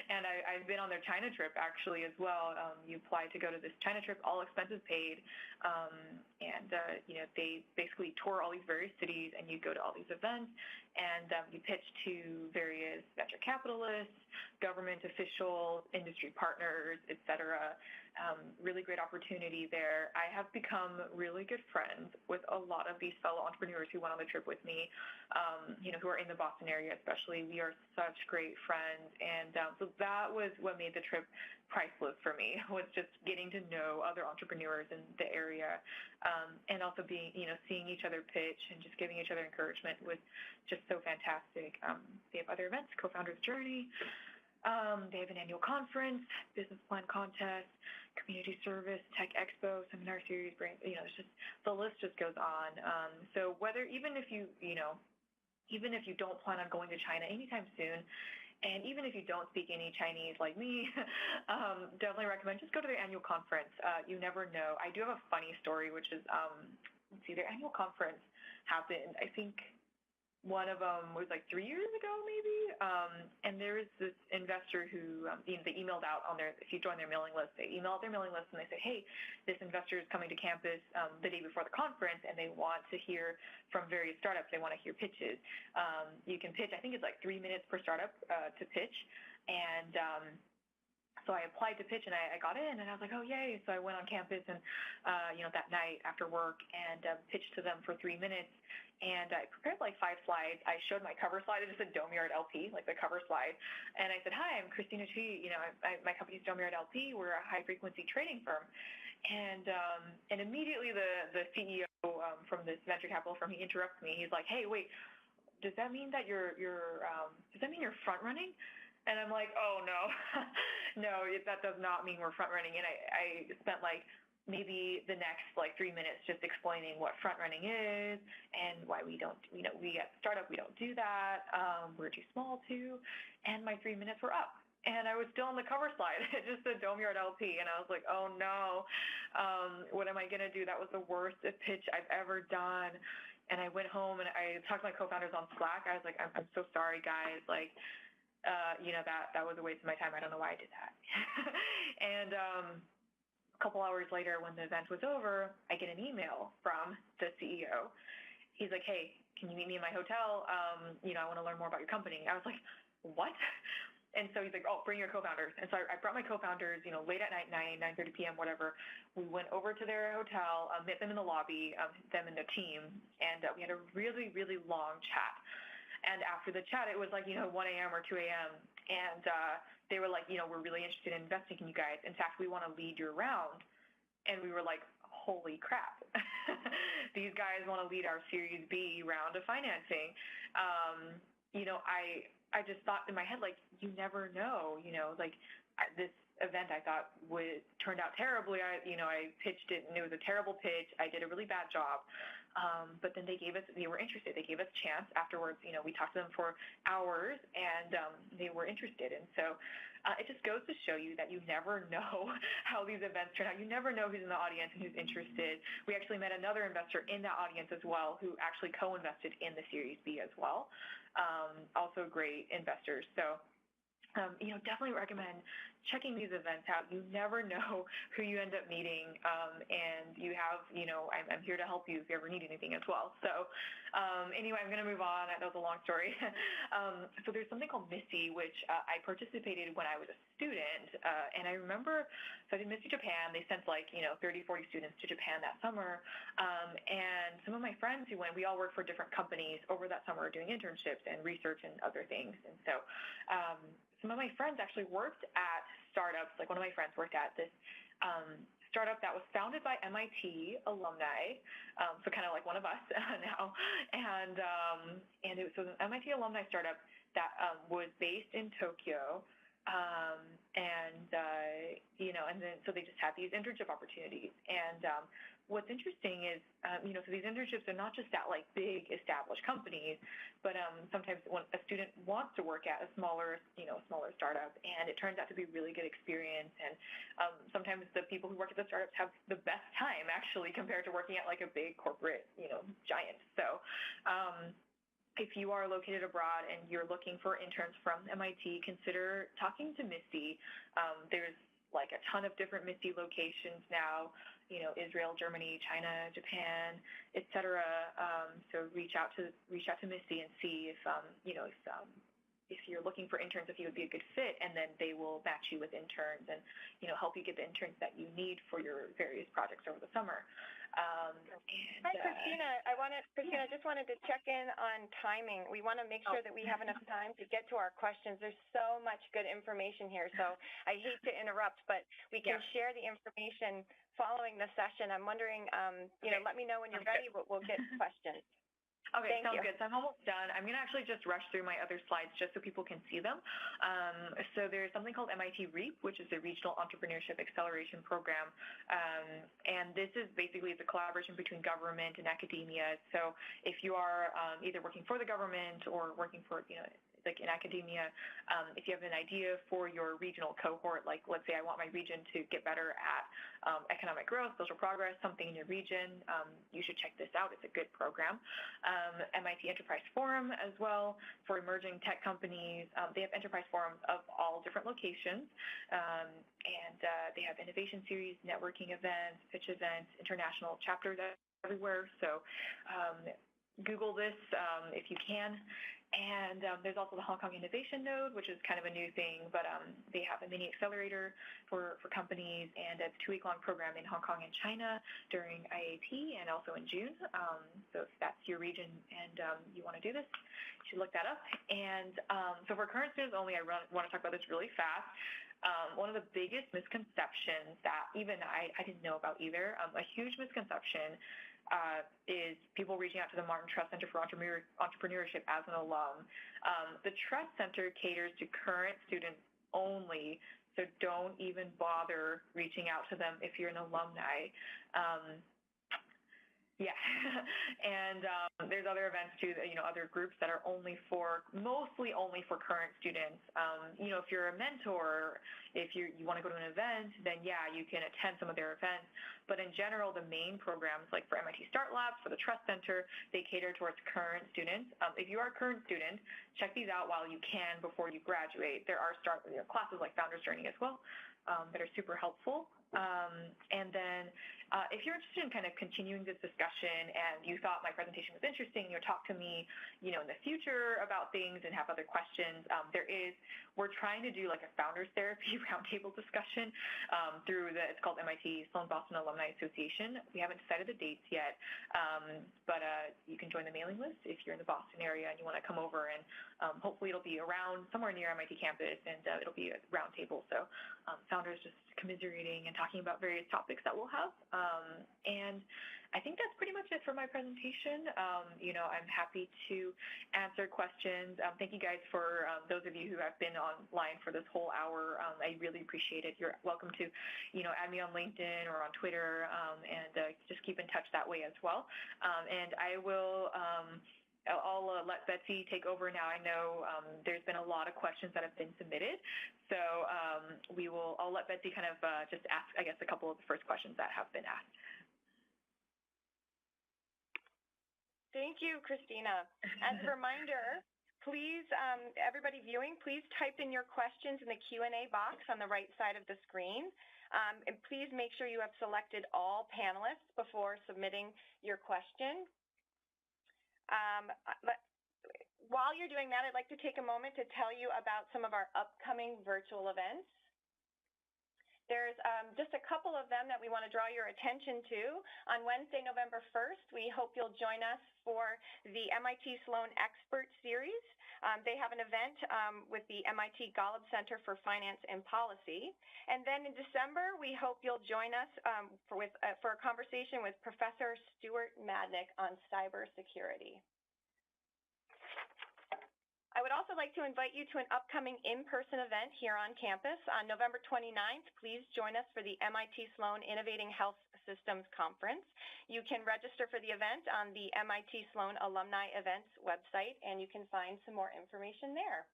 And I've been on their China trip actually as well. You apply to go to this China trip, all expenses paid. They basically tour all these various cities and you go to all these events and you pitch to various venture capitalists, government officials, industry partners, et cetera. Really great opportunity there. I have become really good friends with a lot of these fellow entrepreneurs who went on the trip with me, who are in the Boston area especially. We are such great friends. And so that was what made the trip priceless for me, was just getting to know other entrepreneurs in the area, and also seeing each other pitch and just giving each other encouragement was just so fantastic. They have other events, Co-Founders Journey. They have an annual conference, business plan contest, community service, tech expo, seminar series, it's just, the list just goes on. So even if you don't plan on going to China anytime soon, and even if you don't speak any Chinese like me, definitely recommend just go to their annual conference. You never know. I do have a funny story, which is, their annual conference happened, I think, one of them was like 3 years ago, maybe. And there was this investor who, they emailed out on if you join their mailing list, they email out their mailing list and they say, hey, this investor is coming to campus the day before the conference and they want to hear from various startups. They want to hear pitches. You can pitch, I think it's like 3 minutes per startup to pitch. And so I applied to pitch and I got in and I was like, oh, yay. So I went on campus and, that night after work and pitched to them for 3 minutes. And I prepared like 5 slides. I showed my cover slide. It just said Domeyard LP, like the cover slide. And I said, hi, I'm Christina Qi. My company's Domeyard LP. We're a high-frequency trading firm. And immediately the CEO from this venture capital firm, he interrupts me. He's like, "Hey, wait, does that mean that you're front running?" And I'm like, "Oh no, no, that does not mean we're front running." And I spent like maybe the next like 3 minutes just explaining what front running is and why we don't, we at startup, we don't do that. We're too small to. And my 3 minutes were up. And I was still on the cover slide. It just said Domeyard LP. And I was like, oh no, what am I going to do? That was the worst pitch I've ever done. And I went home and I talked to my co-founders on Slack. I was like, I'm so sorry, guys. Like, that was a waste of my time. I don't know why I did that. And a couple hours later, when the event was over, I get an email from the CEO. He's like, "Hey, can you meet me in my hotel? I want to learn more about your company." I was like, "What?" And so he's like, "Oh, bring your co-founders." And so I brought my co-founders, late at night, 9:30 p.m., whatever. We went over to their hotel, met them in the lobby, them and the team, and we had a really, really long chat. And after the chat, it was like, 1 a.m. or 2 a.m., and they were like, we're really interested in investing in you guys. In fact, we want to lead your round. And we were like, holy crap. These guys want to lead our Series B round of financing. I just thought in my head, like, you never know, this event I thought turned out terribly. I pitched it and it was a terrible pitch. I did a really bad job. But then they were interested. They gave us a chance afterwards. We talked to them for hours and they were interested. And so it just goes to show you that you never know how these events turn out. You never know who's in the audience and who's interested. We actually met another investor in that audience as well who actually co-invested in the Series B as well. Also great investors. So definitely recommend checking these events out. You never know who you end up meeting, and you have, I'm here to help you if you ever need anything as well. So anyway, I'm going to move on. That was a long story. So there's something called MISC, which I participated when I was a student, and I remember, so I did MISC Japan. They sent 30, 40 students to Japan that summer, and some of my friends who went, we all worked for different companies over that summer doing internships and research and other things. And so some of my friends actually worked at startups. Like one of my friends worked at this startup that was founded by MIT alumni, so kind of like one of us now. And it was an MIT alumni startup that was based in Tokyo. And then so they just had these internship opportunities. And what's interesting is, so these internships are not just at like big established companies, but sometimes when a student wants to work at a smaller startup, and it turns out to be really good experience. And sometimes the people who work at the startups have the best time actually compared to working at like a big corporate, giant. So if you are located abroad and you're looking for interns from MIT, consider talking to MISC. There's like a ton of different MISC locations now, Israel, Germany, China, Japan, et cetera. So reach out to MISC and see if you're looking for interns, if you would be a good fit, and then they will match you with interns and, help you get the interns that you need for your various projects over the summer. Hi, Christina. I just wanted to check in on timing. We want to make sure that we have enough time to get to our questions. There's so much good information here, so I hate to interrupt, but we can share the information following the session. I'm wondering, let me know when you're ready, but we'll get questions. Okay, sounds good. So I'm almost done. I'm going to actually just rush through my other slides just so people can see them. So there's something called MIT REAP, which is the Regional Entrepreneurship Acceleration Program. And this is basically the collaboration between government and academia. So if you are either working for the government or working for, like in academia, if you have an idea for your regional cohort, like let's say I want my region to get better at economic growth, social progress, something in your region, you should check this out. It's a good program. MIT Enterprise Forum as well for emerging tech companies. They have enterprise forums of all different locations, and they have innovation series, networking events, pitch events, international chapters everywhere. So Google this if you can. And there's also the Hong Kong Innovation Node, which is kind of a new thing, but they have a mini accelerator for companies, and it's a 2-week-long program in Hong Kong and China during IAP and also in June. So if that's your region and you want to do this, you should look that up. And so for current students only, I want to talk about this really fast. one of the biggest misconceptions that even I didn't know about either, a huge misconception is people reaching out to the Martin Trust Center for Entrepreneurship as an alum. The Trust Center caters to current students only, so don't even bother reaching out to them if you're an alumni. Yeah, and there's other events too, that, other groups that are mostly only for current students. If you're a mentor, if you want to go to an event, then yeah, you can attend some of their events. But in general, the main programs, like for MIT Start Labs, for the Trust Center, they cater towards current students. If you are a current student, check these out while you can before you graduate. There are classes like Founders Journey as well that are super helpful. And then if you're interested in kind of continuing this discussion and you thought my presentation was interesting, talk to me, in the future about things and have other questions, we're trying to do like a Founders Therapy roundtable discussion through it's called MIT Sloan Alumni Association. We haven't decided the dates yet, but you can join the mailing list if you're in the Boston area and you want to come over, and hopefully it'll be around somewhere near MIT campus, and it'll be a roundtable. So founders just commiserating and talking about various topics that we'll have. And I think that's pretty much it for my presentation. I'm happy to answer questions. Thank you guys for those of you who have been online for this whole hour. I really appreciate it. You're welcome to, add me on LinkedIn or on Twitter, and just keep in touch that way as well. And I will I'll let Betsy take over now. I know there's been a lot of questions that have been submitted, so I'll let Betsy kind of just ask, I guess, a couple of the first questions that have been asked. Thank you, Christina. As a reminder, please, everybody viewing, please type in your questions in the Q&A box on the right side of the screen. And please make sure you have selected all panelists before submitting your question. While you're doing that, I'd like to take a moment to tell you about some of our upcoming virtual events. There's just a couple of them that we want to draw your attention to. On Wednesday, November 1st, we hope you'll join us for the MIT Sloan Expert Series. They have an event with the MIT Golub Center for Finance and Policy. And then in December, we hope you'll join us for a conversation with Professor Stuart Madnick on cybersecurity. I would also like to invite you to an upcoming in-person event here on campus on November 29th. Please join us for the MIT Sloan Innovating Health Systems Conference. You can register for the event on the MIT Sloan Alumni Events website, and you can find some more information there.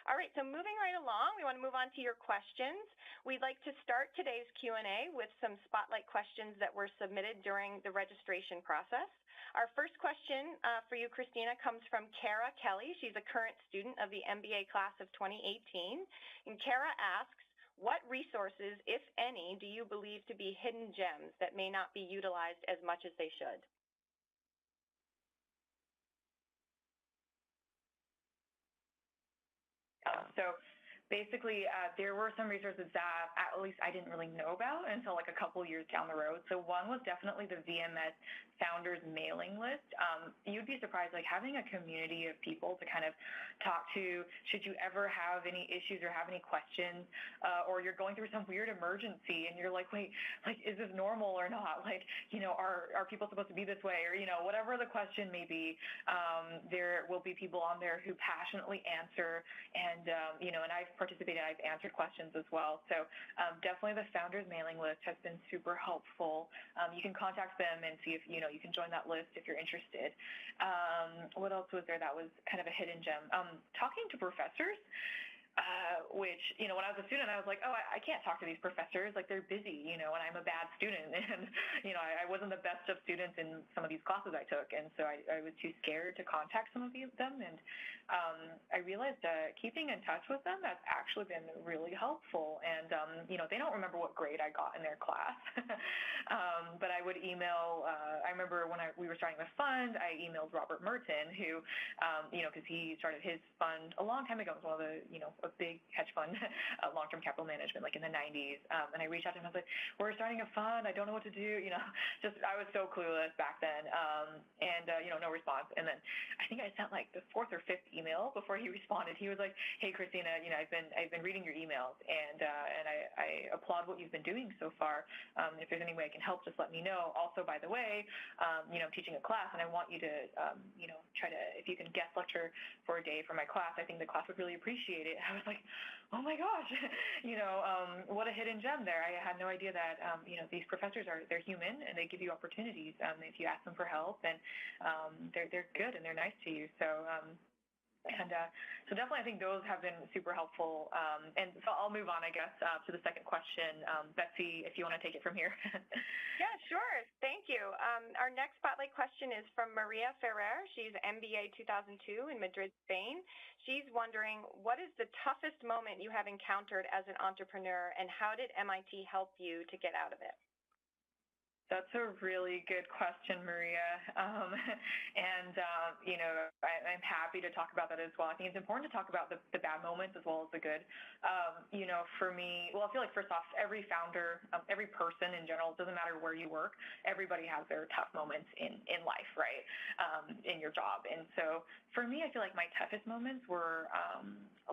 All right, so moving right along, we want to move on to your questions. We'd like to start today's Q&A with some spotlight questions that were submitted during the registration process. Our first question for you, Christina, comes from Kara Kelly. She's a current student of the MBA class of 2018. And Kara asks, what resources, if any, do you believe to be hidden gems that may not be utilized as much as they should? So basically, there were some resources that at least I didn't really know about until like a couple years down the road. So one was definitely the VMS Founders mailing list. You'd be surprised, like having a community of people to kind of talk to should you ever have any issues or have any questions, or you're going through some weird emergency and you're like, wait, like, is this normal or not? Like, are people supposed to be this way? Or, whatever the question may be, there will be people on there who passionately answer, and, and I've participated, I've answered questions as well. So definitely the Founders mailing list has been super helpful. You can contact them and see if, you can join that list if you're interested. What else was there that was kind of a hidden gem? Talking to professors, which, when I was a student, I was like, oh, I can't talk to these professors. Like, they're busy, and I'm a bad student. And, I wasn't the best of students in some of these classes I took. And so I was too scared to contact some of them. And I realized keeping in touch with them has actually been really helpful. And, they don't remember what grade I got in their class. But I would email, I remember when we were starting the fund, I emailed Robert Merton, who, because he started his fund a long time ago. It was one of the, a big hedge fund, long-term capital management, like in the 90s. And I reached out to him. I was like, we're starting a fund. I don't know what to do. I was so clueless back then. And no response. And then I think I sent like the fourth or fifth email before he responded. He was like, "Hey, Christina, I've been reading your emails, and I applaud what you've been doing so far. If there's any way I can help, just let me know. Also, by the way, I'm teaching a class, and I want you to, try to, if you can guest lecture for a day for my class, I think the class would really appreciate it." I was like, oh my gosh, what a hidden gem there. I had no idea that, these professors they're human, and they give you opportunities if you ask them for help, and they're good and they're nice to you. So definitely I think those have been super helpful. And so I'll move on, I guess, to the second question. Betsy, if you want to take it from here. Yeah, sure. Thank you. Our next spotlight question is from Maria Ferrer. She's MBA 2002 in Madrid, Spain. She's wondering, what is the toughest moment you have encountered as an entrepreneur, and how did MIT help you to get out of it? That's a really good question, Maria. I'm happy to talk about that as well. I think it's important to talk about the bad moments as well as the good. For me, I feel like first off, every founder, every person in general, it doesn't matter where you work, everybody has their tough moments in life, right? In your job. And so for me, I feel like my toughest moments were,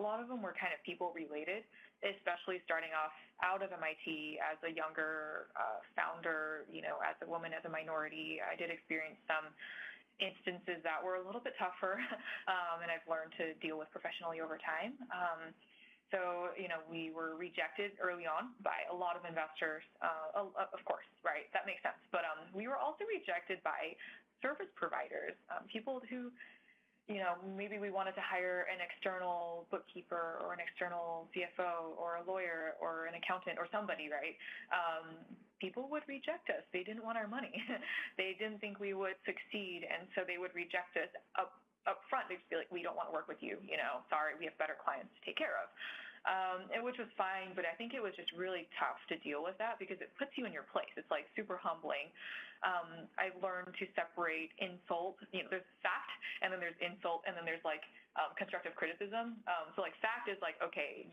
a lot of them were kind of people related, especially starting off out of MIT as a younger founder, as a woman, as a minority. I did experience some instances that were a little bit tougher, and I've learned to deal with professionally over time. So, we were rejected early on by a lot of investors, of course, right? That makes sense. But we were also rejected by service providers, people who, maybe we wanted to hire an external bookkeeper or an external CFO or a lawyer or an accountant or somebody, right? People would reject us. They didn't want our money. They didn't think we would succeed, and so they would reject us up front. They'd just be like, "We don't want to work with you. Sorry, we have better clients to take care of." And which was fine, but I think it was just really tough to deal with that because it puts you in your place. It's like super humbling. I learned to separate insult. There's fact, and then there's insult, and then there's constructive criticism. So fact is okay,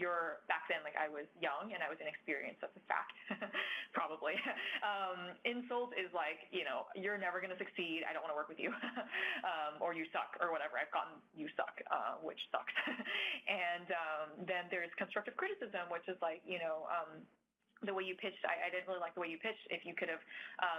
back then I was young and I was inexperienced. That's a fact, probably. Insult is you're never going to succeed. I don't want to work with you, or you suck, or whatever. I've gotten you suck, which sucks. And then there's constructive criticism, which is the way you pitched, I didn't really like the way you pitched. If you could have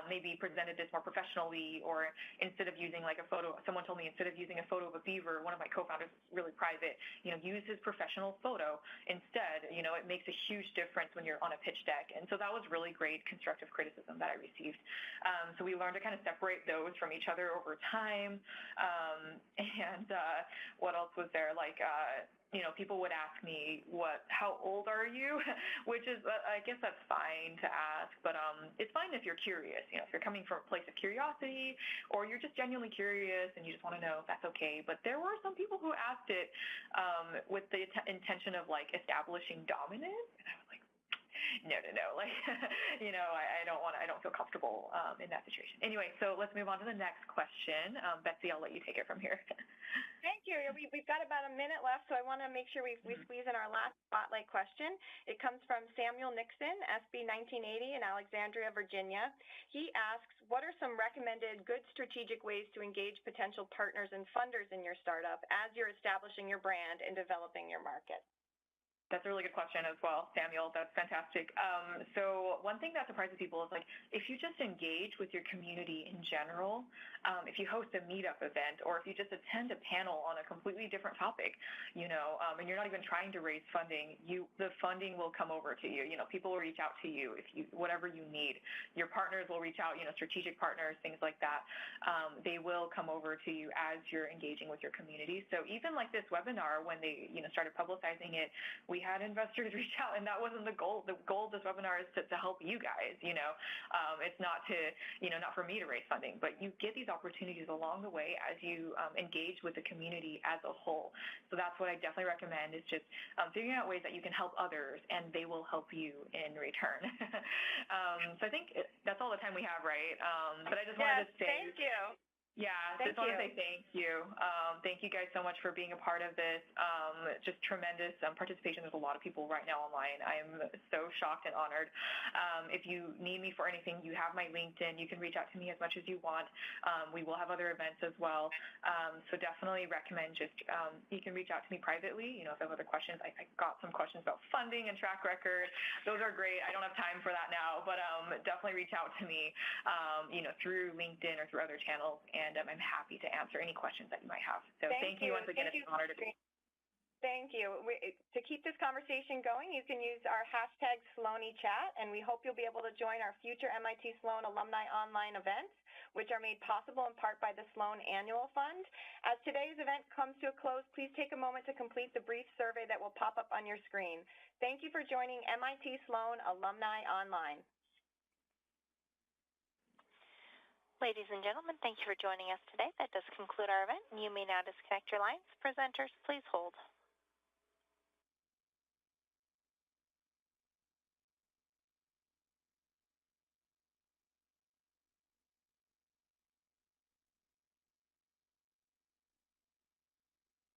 maybe presented this more professionally, or instead of using a photo, someone told me instead of using a photo of a beaver, one of my co-founders is really private, use his professional photo instead. It makes a huge difference when you're on a pitch deck. And so that was really great constructive criticism that I received. So we learned to kind of separate those from each other over time. And what else was there? People would ask me, how old are you? Which is, I guess that's fine to ask, but it's fine if you're curious. If you're coming from a place of curiosity, or you're just genuinely curious and you just want to know, that's okay. But there were some people who asked it with the intention of establishing dominance, and I was like, no. I don't feel comfortable in that situation. Anyway, so let's move on to the next question. Betsy, I'll let you take it from here. Thank you. We've got about a minute left, so I want to make sure we squeeze in our last spotlight question. It comes from Samuel Nixon, SB 1980 in Alexandria, Virginia. He asks, what are some recommended good strategic ways to engage potential partners and funders in your startup as you're establishing your brand and developing your market? That's a really good question as well, Samuel. That's fantastic. So one thing that surprises people is if you just engage with your community in general, if you host a meetup event, or if you just attend a panel on a completely different topic, and you're not even trying to raise funding, the funding will come over to you. People will reach out to you whatever you need. Your partners will reach out, strategic partners, things like that. They will come over to you as you're engaging with your community. So even this webinar, when they started publicizing it, we had investors reach out, and that wasn't the goal. The goal of this webinar is to help you guys. It's not to not for me to raise funding, but you get these opportunities along the way as you engage with the community as a whole. So that's what I definitely recommend, is just figuring out ways that you can help others, and they will help you in return. So I think that's all the time we have, right? But I just wanted to say, thank you. Yeah, just want to say thank you. Thank you guys so much for being a part of this. Just tremendous participation. There's a lot of people right now online. I am so shocked and honored. If you need me for anything, you have my LinkedIn. You can reach out to me as much as you want. We will have other events as well. So definitely recommend just, you can reach out to me privately. If you have other questions, I got some questions about funding and track record. Those are great. I don't have time for that now, but definitely reach out to me, through LinkedIn or through other channels. And I'm happy to answer any questions that you might have. So thank you once again. It's an honor to be. Thank you. To keep this conversation going, you can use our hashtag #SloanChat, and we hope you'll be able to join our future MIT Sloan Alumni online events, which are made possible in part by the Sloan Annual Fund. As today's event comes to a close, please take a moment to complete the brief survey that will pop up on your screen. Thank you for joining MIT Sloan Alumni Online. Ladies and gentlemen, thank you for joining us today. That does conclude our event. You may now disconnect your lines. Presenters, please hold.